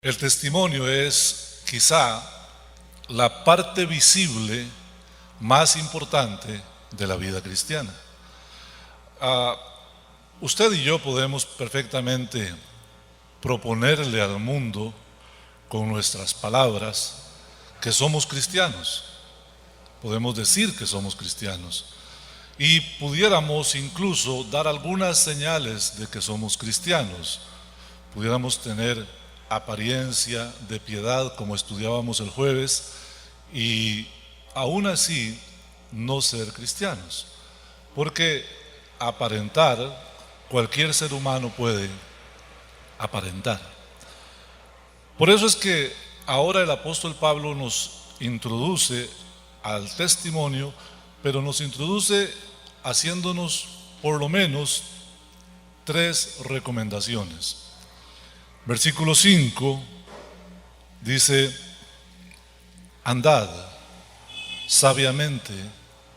El testimonio es quizá la parte visible más importante de la vida cristiana. Usted y yo podemos perfectamente proponerle al mundo con nuestras palabras que somos cristianos. Podemos decir que somos cristianos y pudiéramos incluso dar algunas señales de que somos cristianos. Pudiéramos tener apariencia de piedad, como estudiábamos el jueves, y aún así no ser cristianos, porque aparentar, cualquier ser humano puede aparentar. Por eso es que ahora el apóstol Pablo nos introduce al testimonio, pero nos introduce haciéndonos por lo menos 3 recomendaciones. Versículo 5 dice: andad sabiamente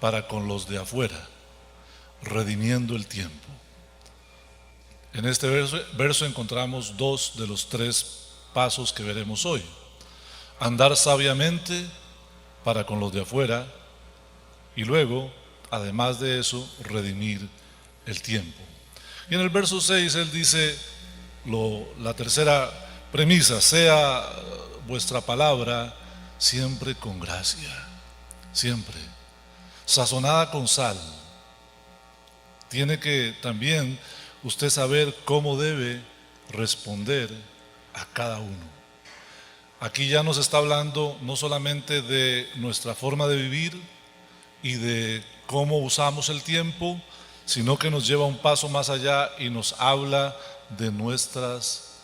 para con los de afuera, redimiendo el tiempo. En este verso encontramos 2 de los 3 pasos que veremos hoy. Andar sabiamente para con los de afuera y luego, además de eso, redimir el tiempo. Y en el verso 6 él dice la tercera premisa: sea vuestra palabra siempre con gracia, siempre sazonada con sal. Tiene que también usted saber cómo debe responder a cada uno. Aquí ya nos está hablando no solamente de nuestra forma de vivir y de cómo usamos el tiempo, sino que nos lleva un paso más allá y nos habla de nuestras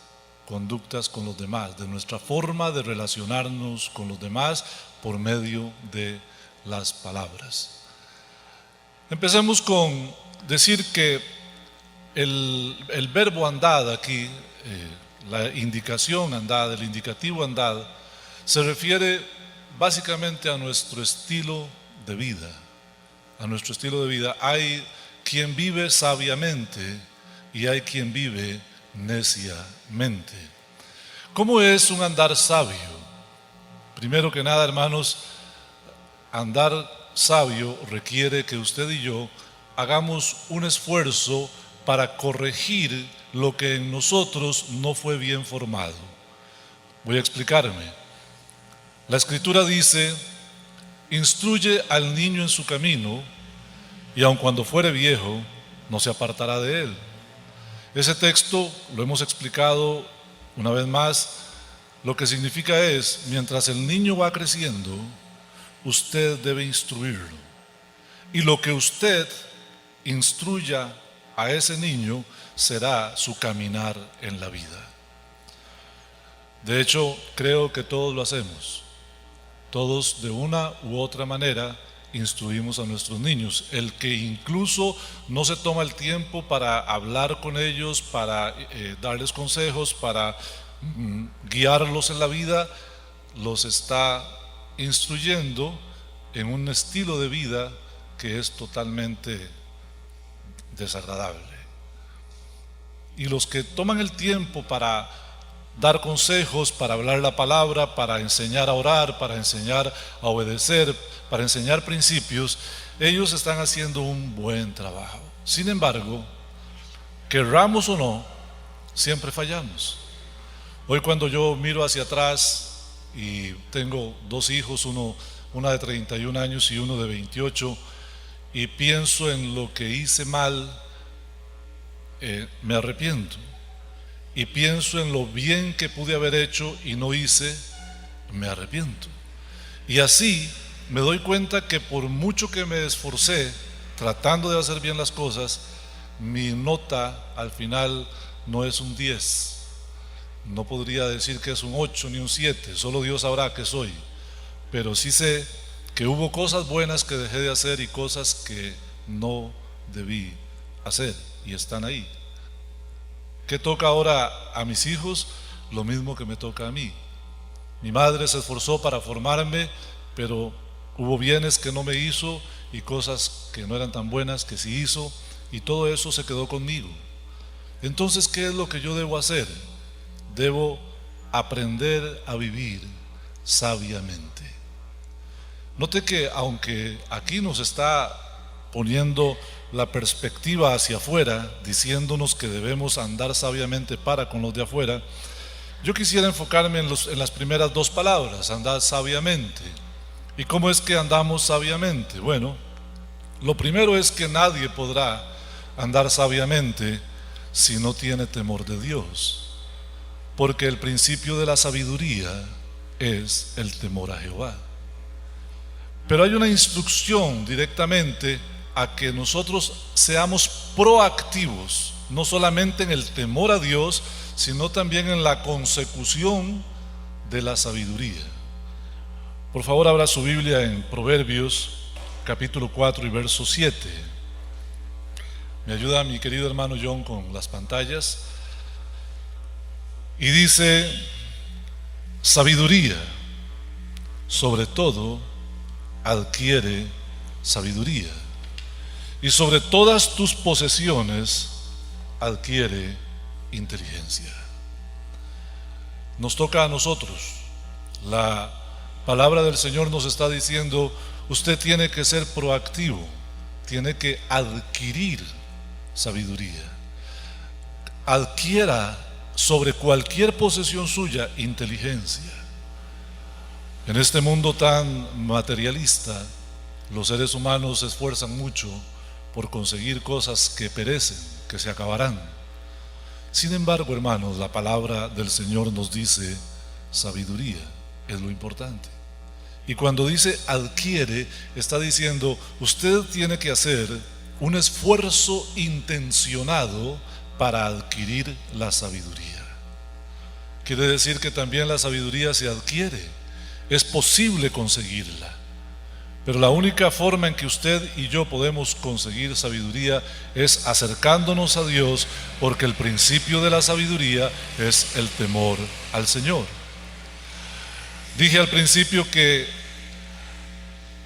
conductas con los demás, de nuestra forma de relacionarnos con los demás por medio de las palabras. Empecemos con decir que el verbo andad aquí, la indicación andad, el indicativo andad, se refiere básicamente a nuestro estilo de vida. A nuestro estilo de vida. Hay quien vive sabiamente y hay quien vive neciamente. ¿Cómo es un andar sabio? Primero que nada, hermanos, andar sabio requiere que usted y yo hagamos un esfuerzo para corregir lo que en nosotros no fue bien formado. Voy a explicarme. La Escritura dice: instruye al niño en su camino, y aun cuando fuere viejo, no se apartará de él. Ese texto lo hemos explicado una vez más. Lo que significa es, mientras el niño va creciendo, usted debe instruirlo. Y lo que usted instruya a ese niño será su caminar en la vida. De hecho, creo que todos lo hacemos. Todos de una u otra manera instruimos a nuestros niños. El que incluso no se toma el tiempo para hablar con ellos, para darles consejos, para guiarlos en la vida, los está instruyendo en un estilo de vida que es totalmente desagradable. Y los que toman el tiempo para dar consejos, para hablar la palabra, para enseñar a orar, para enseñar a obedecer, para enseñar principios, ellos están haciendo un buen trabajo. Sin embargo, querramos o no, siempre fallamos. Hoy cuando yo miro hacia atrás y tengo 2 hijos, una de 31 años y uno de 28, y pienso en lo que hice mal, me arrepiento. Y pienso en lo bien que pude haber hecho y no hice, me arrepiento. Y así me doy cuenta que por mucho que me esforcé tratando de hacer bien las cosas, mi nota al final no es un 10. No podría decir que es un 8 ni un 7, solo Dios sabrá qué soy. Pero sí sé que hubo cosas buenas que dejé de hacer y cosas que no debí hacer y están ahí. ¿Qué toca ahora a mis hijos? Lo mismo que me toca a mí. Mi madre se esforzó para formarme, pero hubo bienes que no me hizo y cosas que no eran tan buenas que sí hizo, y todo eso se quedó conmigo. Entonces, ¿qué es lo que yo debo hacer? Debo aprender a vivir sabiamente. Note que aunque aquí nos está poniendo la perspectiva hacia afuera, diciéndonos que debemos andar sabiamente para con los de afuera, yo quisiera enfocarme en las primeras dos palabras, andar sabiamente. ¿Y cómo es que andamos sabiamente? Bueno, lo primero es que nadie podrá andar sabiamente si no tiene temor de Dios, porque el principio de la sabiduría es el temor a Jehová. Pero hay una instrucción directamente a que nosotros seamos proactivos, no solamente en el temor a Dios, sino también en la consecución de la sabiduría. Por favor, abra su Biblia en Proverbios capítulo 4 y verso 7. Me ayuda mi querido hermano John con las pantallas. Y dice: sabiduría, sobre todo, adquiere sabiduría, y sobre todas tus posesiones adquiere inteligencia. Nos toca a nosotros. La palabra del Señor nos está diciendo: usted tiene que ser proactivo, tiene que adquirir sabiduría. Adquiera sobre cualquier posesión suya inteligencia. En este mundo tan materialista, los seres humanos se esfuerzan mucho por conseguir cosas que perecen, que se acabarán. Sin embargo, hermanos, la palabra del Señor nos dice: sabiduría es lo importante. Y cuando dice adquiere, está diciendo: usted tiene que hacer un esfuerzo intencionado para adquirir la sabiduría. Quiere decir que también la sabiduría se adquiere. Es posible conseguirla, pero la única forma en que usted y yo podemos conseguir sabiduría es acercándonos a Dios, porque el principio de la sabiduría es el temor al Señor. Dije al principio que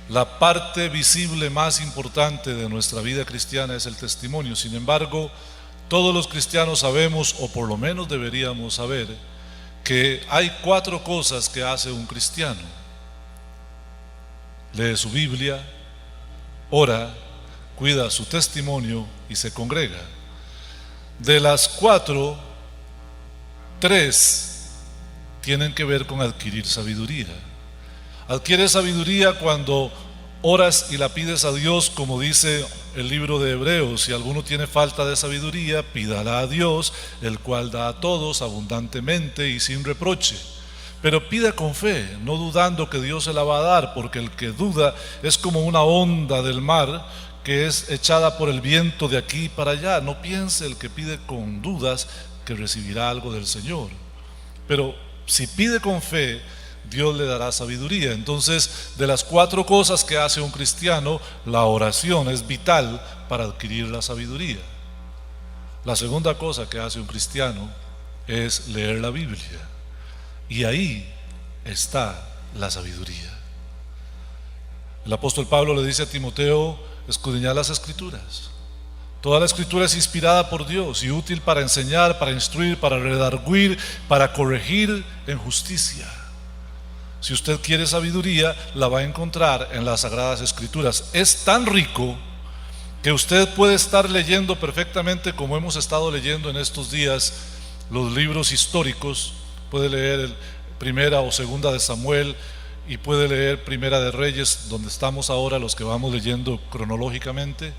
la parte visible más importante de nuestra vida cristiana es el testimonio. Sin embargo, todos los cristianos sabemos, o por lo menos deberíamos saber, que hay 4 cosas que hace un cristiano: lee su Biblia, ora, cuida su testimonio y se congrega. De las 4, 3 tienen que ver con adquirir sabiduría. Adquiere sabiduría cuando oras y la pides a Dios, como dice el libro de Hebreos: si alguno tiene falta de sabiduría, pídala a Dios, el cual da a todos abundantemente y sin reproche. Pero pida con fe, no dudando que Dios se la va a dar, porque el que duda es como una onda del mar que es echada por el viento de aquí para allá. No piense el que pide con dudas que recibirá algo del Señor. Pero si pide con fe, Dios le dará sabiduría. Entonces, de las 4 cosas que hace un cristiano, la oración es vital para adquirir la sabiduría. La segunda cosa que hace un cristiano es leer la Biblia, y ahí está la sabiduría. El apóstol Pablo le dice a Timoteo: escudriñad las Escrituras. Toda la Escritura es inspirada por Dios y útil para enseñar, para instruir, para redarguir, para corregir en justicia. Si usted quiere sabiduría, la va a encontrar en las Sagradas Escrituras. Es tan rico que usted puede estar leyendo perfectamente, como hemos estado leyendo en estos días, los libros históricos. Puede leer Primera o Segunda de Samuel, y puede leer Primera de Reyes, donde estamos ahora los que vamos leyendo cronológicamente.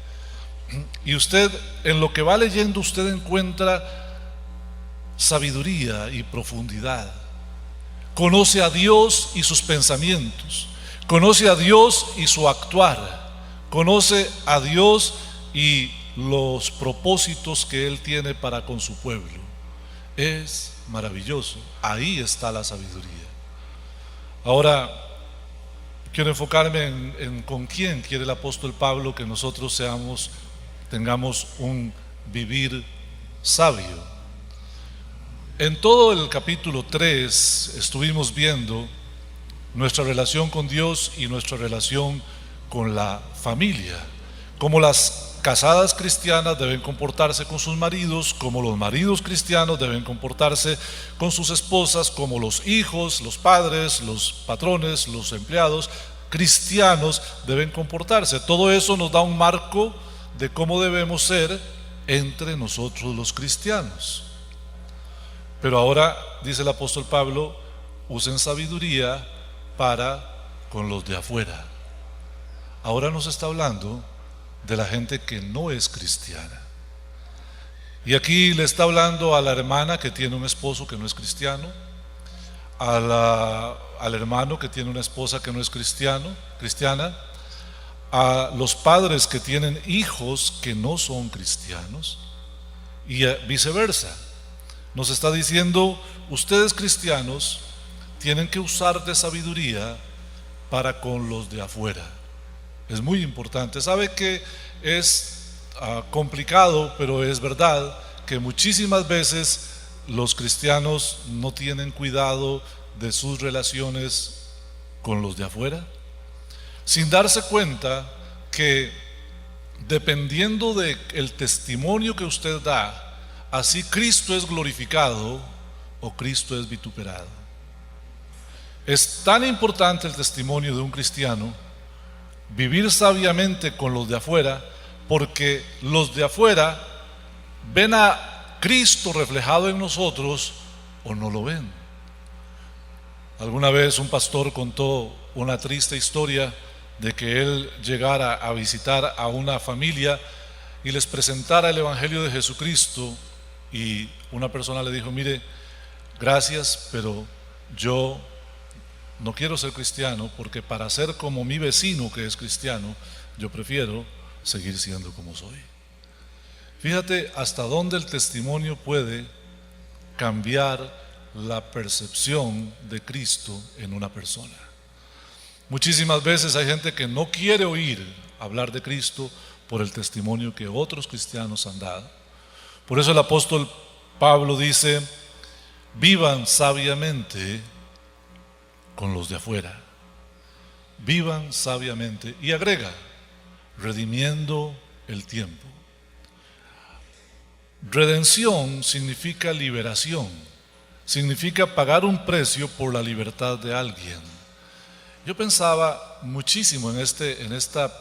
Y usted, en lo que va leyendo, usted encuentra sabiduría y profundidad. Conoce a Dios y sus pensamientos, conoce a Dios y su actuar, conoce a Dios y los propósitos que Él tiene para con su pueblo. Es maravilloso. Ahí está la sabiduría. Ahora quiero enfocarme en con quién quiere el apóstol Pablo que nosotros tengamos un vivir sabio. En todo el capítulo 3 estuvimos viendo nuestra relación con Dios y nuestra relación con la familia, cómo las casadas cristianas deben comportarse con sus maridos, como los maridos cristianos deben comportarse con sus esposas, como los hijos, los padres, los patrones, los empleados cristianos deben comportarse. Todo eso nos da un marco de cómo debemos ser entre nosotros los cristianos. Pero ahora, dice el apóstol Pablo, usen sabiduría para con los de afuera. Ahora nos está hablando de la gente que no es cristiana. Y aquí le está hablando a la hermana que tiene un esposo que no es cristiano, al hermano que tiene una esposa que no es cristiana, a los padres que tienen hijos que no son cristianos y viceversa. Nos está diciendo, ustedes cristianos tienen que usar de sabiduría para con los de afuera. Es muy importante. Sabe que es complicado, pero es verdad que muchísimas veces los cristianos no tienen cuidado de sus relaciones con los de afuera, sin darse cuenta que dependiendo del testimonio que usted da, así Cristo es glorificado o Cristo es vituperado. Es tan importante el testimonio de un cristiano, vivir sabiamente con los de afuera, porque los de afuera ven a Cristo reflejado en nosotros o no lo ven. Alguna vez un pastor contó una triste historia de que él llegara a visitar a una familia y les presentara el Evangelio de Jesucristo, y una persona le dijo: mire, gracias, pero yo no quiero ser cristiano, porque para ser como mi vecino que es cristiano, yo prefiero seguir siendo como soy. Fíjate hasta dónde el testimonio puede cambiar la percepción de Cristo en una persona. Muchísimas veces hay gente que no quiere oír hablar de Cristo por el testimonio que otros cristianos han dado. Por eso el apóstol Pablo dice: vivan sabiamente con los de afuera, vivan sabiamente, y agrega: redimiendo el tiempo. Redención significa liberación, significa pagar un precio por la libertad de alguien. Yo pensaba muchísimo en estas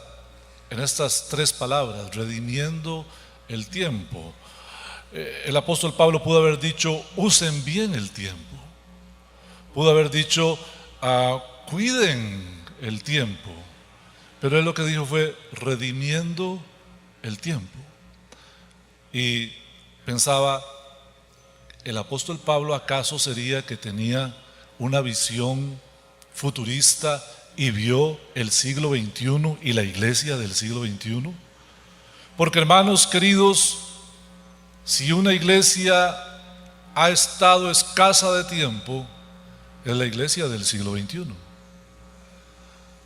tres palabras: redimiendo el tiempo. El apóstol Pablo pudo haber dicho: usen bien el tiempo. Pudo haber dicho: cuiden el tiempo. Pero él lo que dijo fue: redimiendo el tiempo. Y pensaba, ¿el apóstol Pablo acaso sería que tenía una visión futurista y vio el siglo XXI y la iglesia del siglo XXI? Porque, hermanos queridos, si una iglesia ha estado escasa de tiempo, es la iglesia del siglo XXI.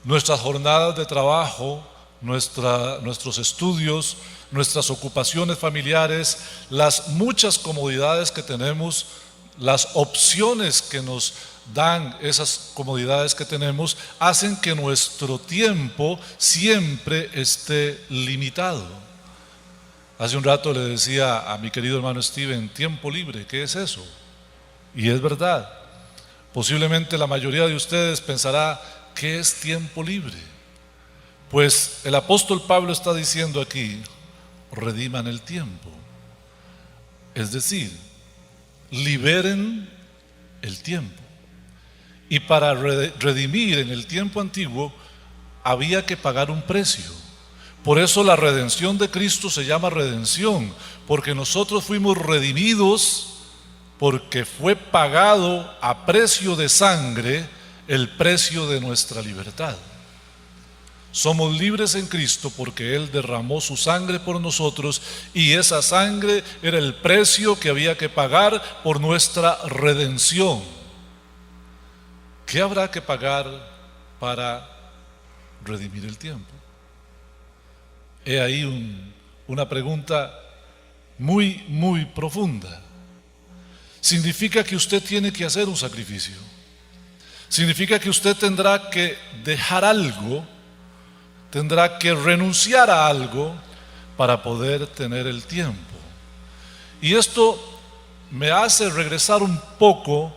Nuestras jornadas de trabajo, nuestros estudios, nuestras ocupaciones familiares, las muchas comodidades que tenemos, las opciones que nos dan esas comodidades que tenemos, hacen que nuestro tiempo siempre esté limitado. Hace un rato le decía a mi querido hermano Steven: tiempo libre, ¿qué es eso? Y es verdad. Posiblemente la mayoría de ustedes pensará: ¿qué es tiempo libre? Pues el apóstol Pablo está diciendo aquí: rediman el tiempo. Es decir, liberen el tiempo. Y para redimir en el tiempo antiguo había que pagar un precio. Por eso la redención de Cristo se llama redención, porque nosotros fuimos redimidos, porque fue pagado a precio de sangre el precio de nuestra libertad. Somos libres en Cristo porque Él derramó su sangre por nosotros, y esa sangre era el precio que había que pagar por nuestra redención. ¿Qué habrá que pagar para redimir el tiempo? He ahí una pregunta muy, muy profunda. Significa que usted tiene que hacer un sacrificio. Significa que usted tendrá que dejar algo, tendrá que renunciar a algo para poder tener el tiempo. Y esto me hace regresar un poco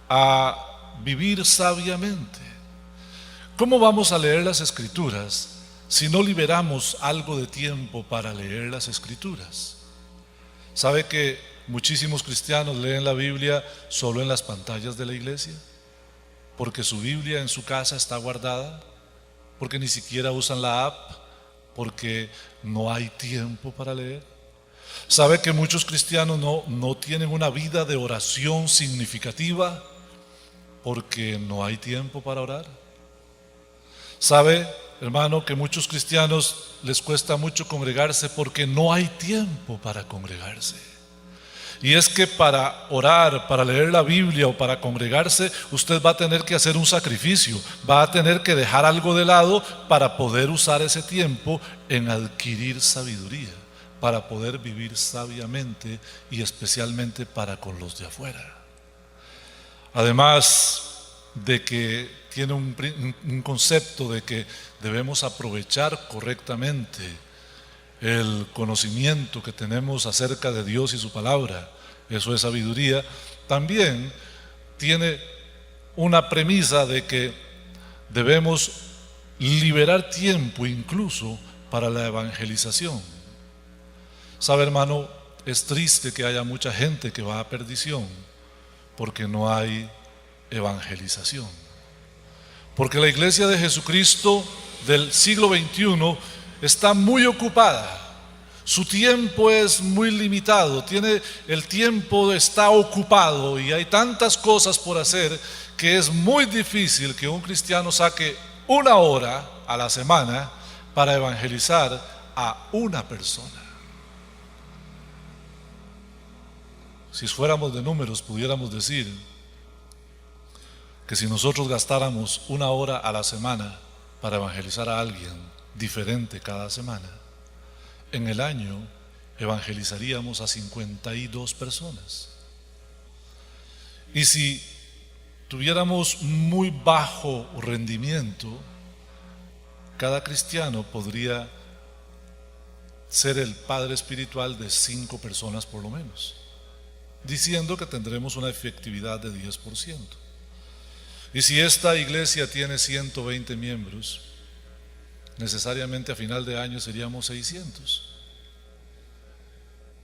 a vivir sabiamente. ¿Cómo vamos a leer las Escrituras si no liberamos algo de tiempo para leer las Escrituras? ¿Sabe que muchísimos cristianos leen la Biblia solo en las pantallas de la iglesia? Porque su Biblia en su casa está guardada, porque ni siquiera usan la app, porque no hay tiempo para leer. ¿Sabe que muchos cristianos no tienen una vida de oración significativa porque no hay tiempo para orar? ¿Sabe, hermano, que muchos cristianos les cuesta mucho congregarse porque no hay tiempo para congregarse? Y es que para orar, para leer la Biblia o para congregarse, usted va a tener que hacer un sacrificio, va a tener que dejar algo de lado para poder usar ese tiempo en adquirir sabiduría, para poder vivir sabiamente y especialmente para con los de afuera. Además de que tiene un concepto de que debemos aprovechar correctamente el conocimiento que tenemos acerca de Dios y su palabra, eso es sabiduría. También tiene una premisa de que debemos liberar tiempo incluso para la evangelización. Sabe, hermano, es triste que haya mucha gente que va a perdición porque no hay evangelización. Porque la iglesia de Jesucristo del siglo XXI está muy ocupada. Su tiempo es muy limitado, el tiempo está ocupado y hay tantas cosas por hacer que es muy difícil que un cristiano saque 1 hora a la semana para evangelizar a una persona. Si fuéramos de números, pudiéramos decir que si nosotros gastáramos 1 hora a la semana para evangelizar a alguien diferente cada semana, en el año evangelizaríamos a 52 personas. Y si tuviéramos muy bajo rendimiento, cada cristiano podría ser el padre espiritual de 5 personas por lo menos, diciendo que tendremos una efectividad de 10%. Y si esta iglesia tiene 120 miembros, necesariamente a final de año seríamos 600.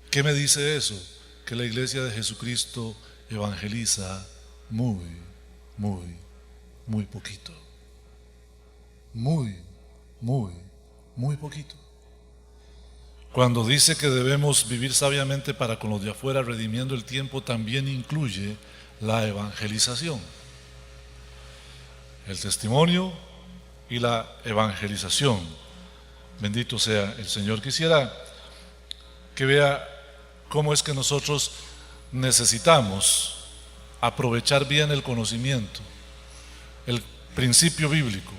¿Qué me dice eso? Que la iglesia de Jesucristo evangeliza muy poquito. Muy poquito. Cuando dice que debemos vivir sabiamente para con los de afuera, redimiendo el tiempo, también incluye la evangelización. El testimonio y la evangelización. Bendito sea el Señor. Quisiera que vea cómo es que nosotros necesitamos aprovechar bien el conocimiento, el principio bíblico,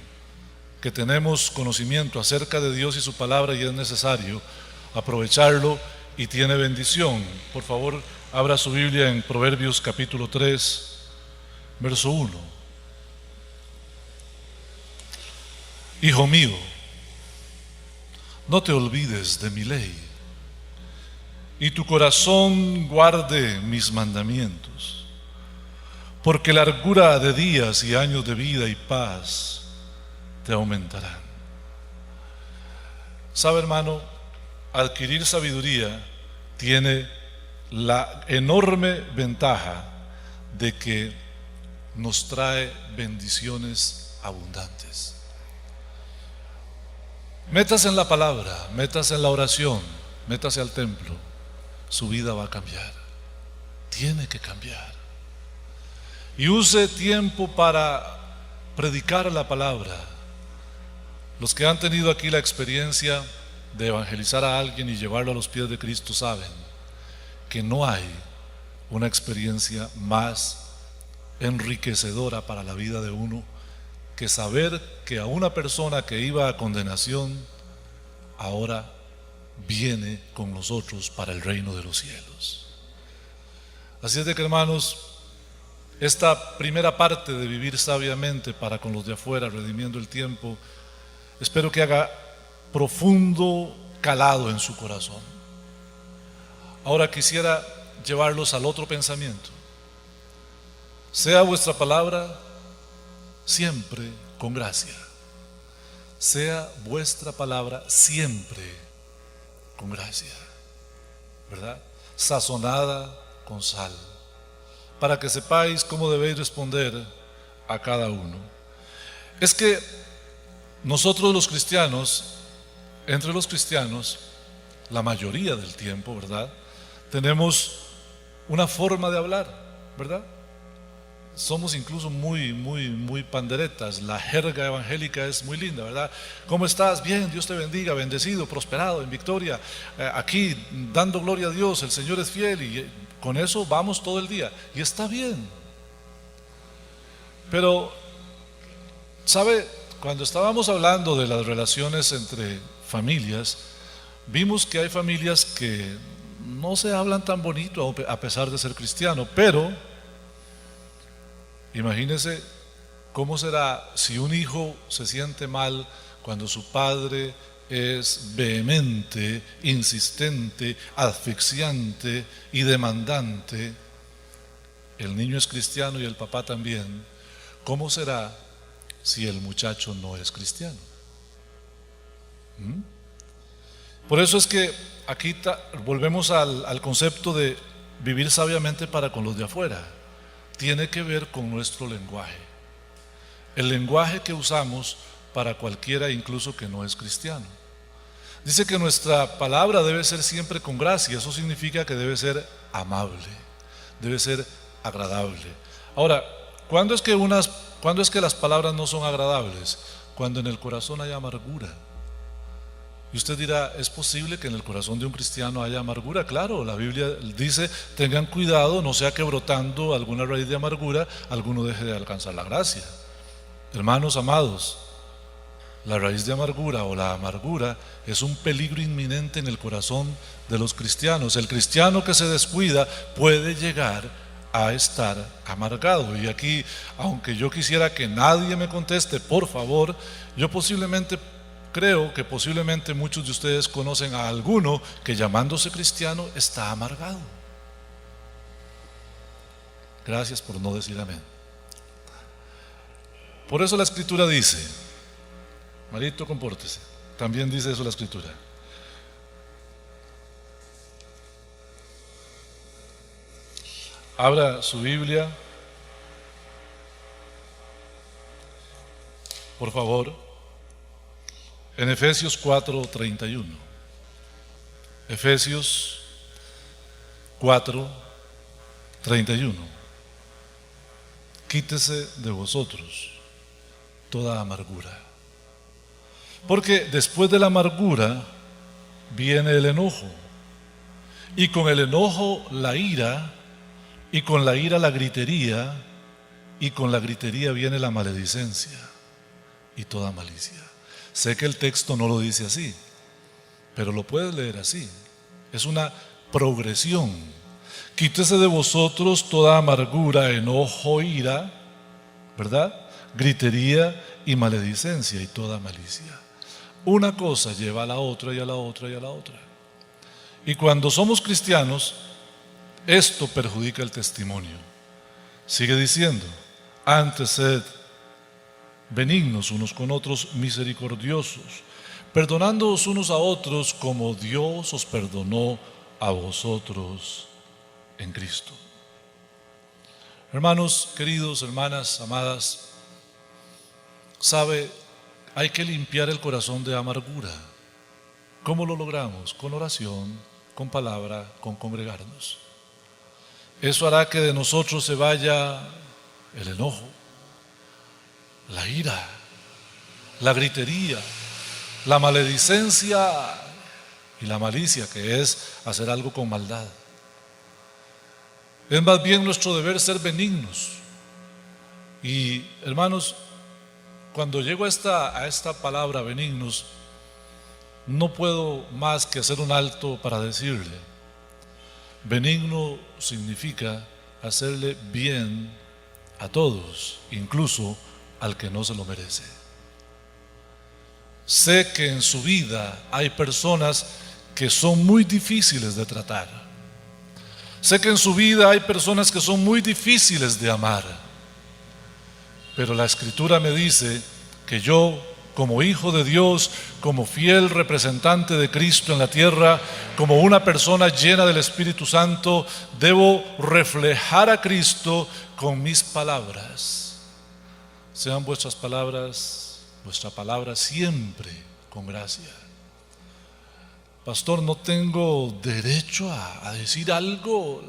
que tenemos conocimiento acerca de Dios y su palabra y es necesario aprovecharlo y tiene bendición. Por favor, abra su Biblia en Proverbios capítulo 3, verso 1. Hijo mío, no te olvides de mi ley, y tu corazón guarde mis mandamientos, porque largura de días y años de vida y paz te aumentarán. ¿Sabe, hermano? Adquirir sabiduría tiene la enorme ventaja de que nos trae bendiciones abundantes. Métase en la palabra, métase en la oración, métase al templo, su vida va a cambiar, tiene que cambiar. Y use tiempo para predicar la palabra. Los que han tenido aquí la experiencia de evangelizar a alguien y llevarlo a los pies de Cristo saben que no hay una experiencia más enriquecedora para la vida de uno que saber que a una persona que iba a condenación ahora viene con nosotros para el reino de los cielos. Así es de que, hermanos, esta primera parte de vivir sabiamente para con los de afuera, redimiendo el tiempo, espero que haga profundo calado en su corazón. Ahora quisiera llevarlos al otro pensamiento. Sea vuestra palabra siempre con gracia. Sea vuestra palabra siempre con gracia, ¿verdad? Sazonada con sal, para que sepáis cómo debéis responder a cada uno. Es que nosotros los cristianos, entre los cristianos, la mayoría del tiempo, ¿verdad?, tenemos una forma de hablar, ¿verdad? Somos incluso muy panderetas. La jerga evangélica es muy linda, ¿verdad? ¿Cómo estás? Bien, Dios te bendiga, bendecido, prosperado, en victoria, aquí dando gloria a Dios, el Señor es fiel, y con eso vamos todo el día, y está bien. Pero, ¿sabe? Cuando estábamos hablando de las relaciones entre familias, vimos que hay familias que no se hablan tan bonito a pesar de ser cristiano, pero imagínese cómo será si un hijo se siente mal cuando su padre es vehemente, insistente, asfixiante y demandante. El niño es cristiano y el papá también. ¿Cómo será si el muchacho no es cristiano? Por eso es que aquí volvemos al concepto de vivir sabiamente para con los de afuera. Tiene que ver con nuestro lenguaje, el lenguaje que usamos para cualquiera, incluso que no es cristiano. Dice que nuestra palabra debe ser siempre con gracia. Eso significa que debe ser amable, debe ser agradable. Ahora, ¿cuándo es que las palabras no son agradables? Cuando en el corazón hay amargura. Y usted dirá, ¿es posible que en el corazón de un cristiano haya amargura? Claro, la Biblia dice, tengan cuidado, no sea que brotando alguna raíz de amargura, alguno deje de alcanzar la gracia. Hermanos amados, la raíz de amargura o la amargura es un peligro inminente en el corazón de los cristianos. El cristiano que se descuida puede llegar a estar amargado. Y aquí, aunque yo quisiera que nadie me conteste, por favor, yo creo que posiblemente muchos de ustedes conocen a alguno que, llamándose cristiano, está amargado. Gracias por no decir amén. Por eso la Escritura dice, Marito, compórtese, también dice eso la Escritura. Abra su Biblia, por favor, en Efesios 4:31. Efesios 4:31. Quítese de vosotros toda amargura, porque después de la amargura viene el enojo, y con el enojo la ira, y con la ira la gritería, y con la gritería viene la maledicencia y toda malicia. Sé que el texto no lo dice así, pero lo puedes leer así. Es una progresión. Quítese de vosotros toda amargura, enojo, ira, ¿verdad? Gritería y maledicencia y toda malicia. Una cosa lleva a la otra y a la otra y a la otra. Y cuando somos cristianos, esto perjudica el testimonio. Sigue diciendo, antes sed benignos unos con otros, misericordiosos, perdonándoos unos a otros como Dios os perdonó a vosotros en Cristo. Hermanos queridos, hermanas amadas, sabe, hay que limpiar el corazón de amargura. ¿Cómo lo logramos? Con oración, con palabra, con congregarnos. Eso hará que de nosotros se vaya el enojo, la ira, la gritería, la maledicencia y la malicia, que es hacer algo con maldad. Es más bien nuestro deber ser benignos. Y hermanos, cuando llego a esta palabra benignos, no puedo más que hacer un alto para decirle, benigno significa hacerle bien a todos, incluso al que no se lo merece. Sé que en su vida hay personas que son muy difíciles de tratar. Sé que en su vida hay personas que son muy difíciles de amar. Pero la Escritura me dice que yo, como hijo de Dios, como fiel representante de Cristo en la tierra, como una persona llena del Espíritu Santo, debo reflejar a Cristo con mis palabras. Sean vuestra palabra siempre con gracia. Pastor, no tengo derecho a decir algo.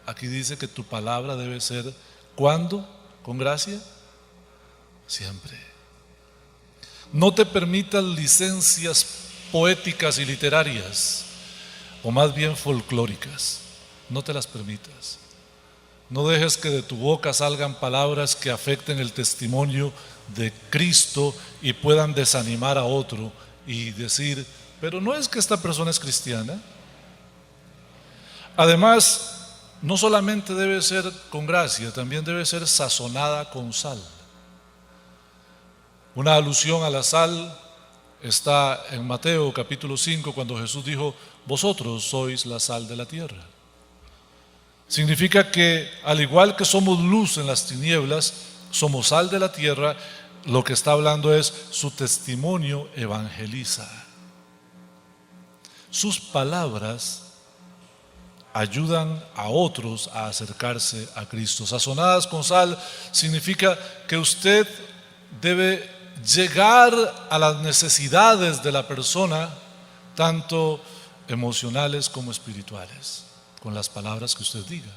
Aquí dice que tu palabra debe ser, ¿cuándo? ¿Con gracia? Siempre. No te permitas licencias poéticas y literarias, o más bien folclóricas. No te las permitas. No dejes que de tu boca salgan palabras que afecten el testimonio de Cristo y puedan desanimar a otro y decir, pero no es que esta persona es cristiana. Además, no solamente debe ser con gracia, también debe ser sazonada con sal. Una alusión a la sal está en Mateo capítulo 5, cuando Jesús dijo, vosotros sois la sal de la tierra. Significa que al igual que somos luz en las tinieblas, somos sal de la tierra. Lo que está hablando es su testimonio evangeliza. Sus palabras ayudan a otros a acercarse a Cristo. Sazonadas con sal significa que usted debe llegar a las necesidades de la persona, tanto emocionales como espirituales, con las palabras que usted diga.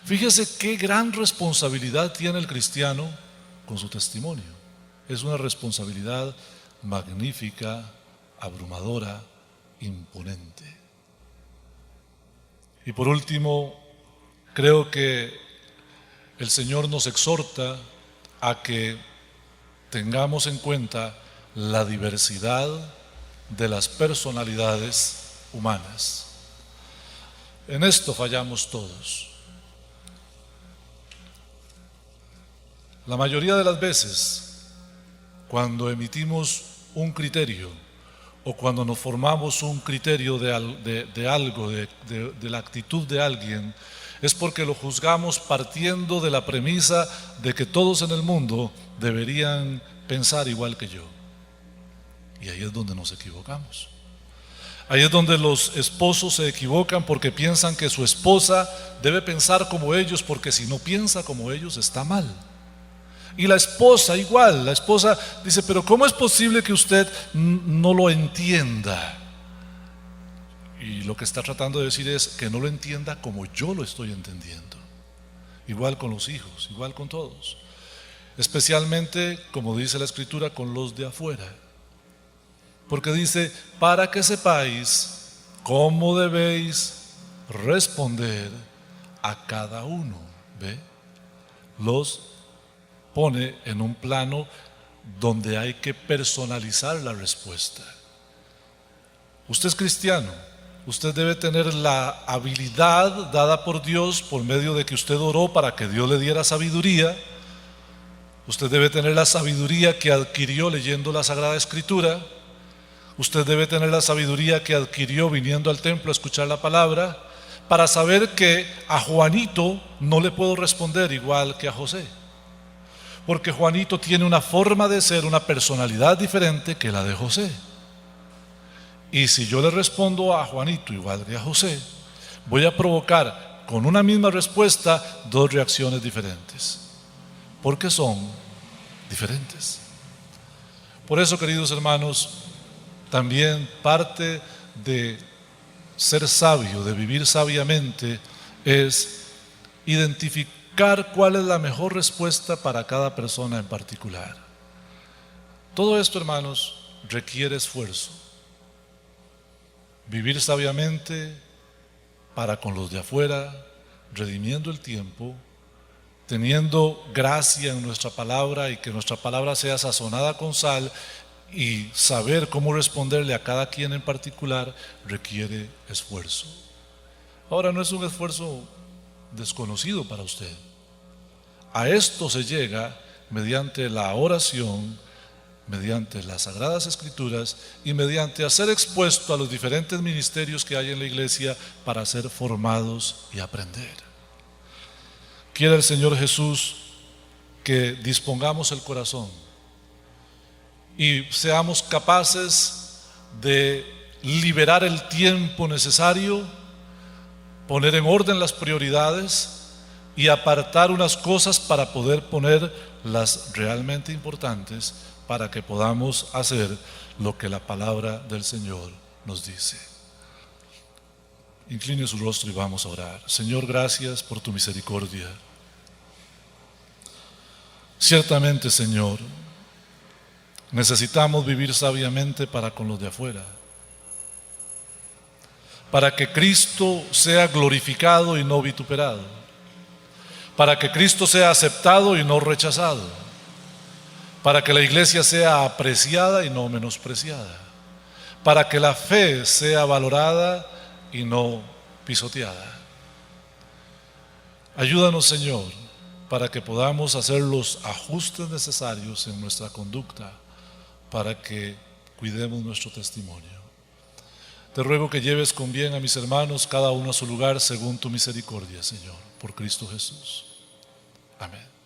Fíjese qué gran responsabilidad tiene el cristiano con su testimonio. Es una responsabilidad magnífica, abrumadora, imponente. Y por último, creo que el Señor nos exhorta a que tengamos en cuenta la diversidad de las personalidades humanas. En esto fallamos todos. La mayoría de las veces, cuando emitimos un criterio o cuando nos formamos un criterio de algo, de la actitud de alguien, es porque lo juzgamos partiendo de la premisa de que todos en el mundo deberían pensar igual que yo. Y ahí es donde nos equivocamos. Ahí es donde los esposos se equivocan porque piensan que su esposa debe pensar como ellos, porque si no piensa como ellos está mal. Y la esposa igual, la esposa dice, pero ¿cómo es posible que usted no lo entienda? Y lo que está tratando de decir es que no lo entienda como yo lo estoy entendiendo. Igual con los hijos, igual con todos. Especialmente, como dice la Escritura, con los de afuera. Porque dice, para que sepáis cómo debéis responder a cada uno. ¿Ve? Los pone en un plano donde hay que personalizar la respuesta. Usted es cristiano, usted debe tener la habilidad dada por Dios por medio de que usted oró para que Dios le diera sabiduría. Usted debe tener la sabiduría que adquirió leyendo la Sagrada Escritura. Usted debe tener la sabiduría que adquirió viniendo al templo a escuchar la palabra, para saber que a Juanito no le puedo responder igual que a José. Porque Juanito tiene una forma de ser, una personalidad diferente que la de José. Y si yo le respondo a Juanito igual que a José, voy a provocar con una misma respuesta dos reacciones diferentes, porque son diferentes. Por eso, queridos hermanos, también parte de ser sabio, de vivir sabiamente, es identificar cuál es la mejor respuesta para cada persona en particular. Todo esto, hermanos, requiere esfuerzo. Vivir sabiamente para con los de afuera, redimiendo el tiempo, teniendo gracia en nuestra palabra y que nuestra palabra sea sazonada con sal, y saber cómo responderle a cada quien en particular requiere esfuerzo. Ahora, no es un esfuerzo desconocido para usted. A esto se llega mediante la oración, mediante las Sagradas Escrituras y mediante hacer expuesto a los diferentes ministerios que hay en la iglesia para ser formados y aprender. Quiere el Señor Jesús que dispongamos el corazón y seamos capaces de liberar el tiempo necesario, poner en orden las prioridades y apartar unas cosas para poder poner las realmente importantes, para que podamos hacer lo que la palabra del Señor nos dice. Incline su rostro y vamos a orar. Señor, gracias por tu misericordia. Ciertamente, Señor, necesitamos vivir sabiamente para con los de afuera, para que Cristo sea glorificado y no vituperado, para que Cristo sea aceptado y no rechazado, para que la iglesia sea apreciada y no menospreciada, para que la fe sea valorada y no pisoteada. Ayúdanos, Señor, para que podamos hacer los ajustes necesarios en nuestra conducta, para que cuidemos nuestro testimonio. Te ruego que lleves con bien a mis hermanos, cada uno a su lugar, según tu misericordia, Señor, por Cristo Jesús. Amén.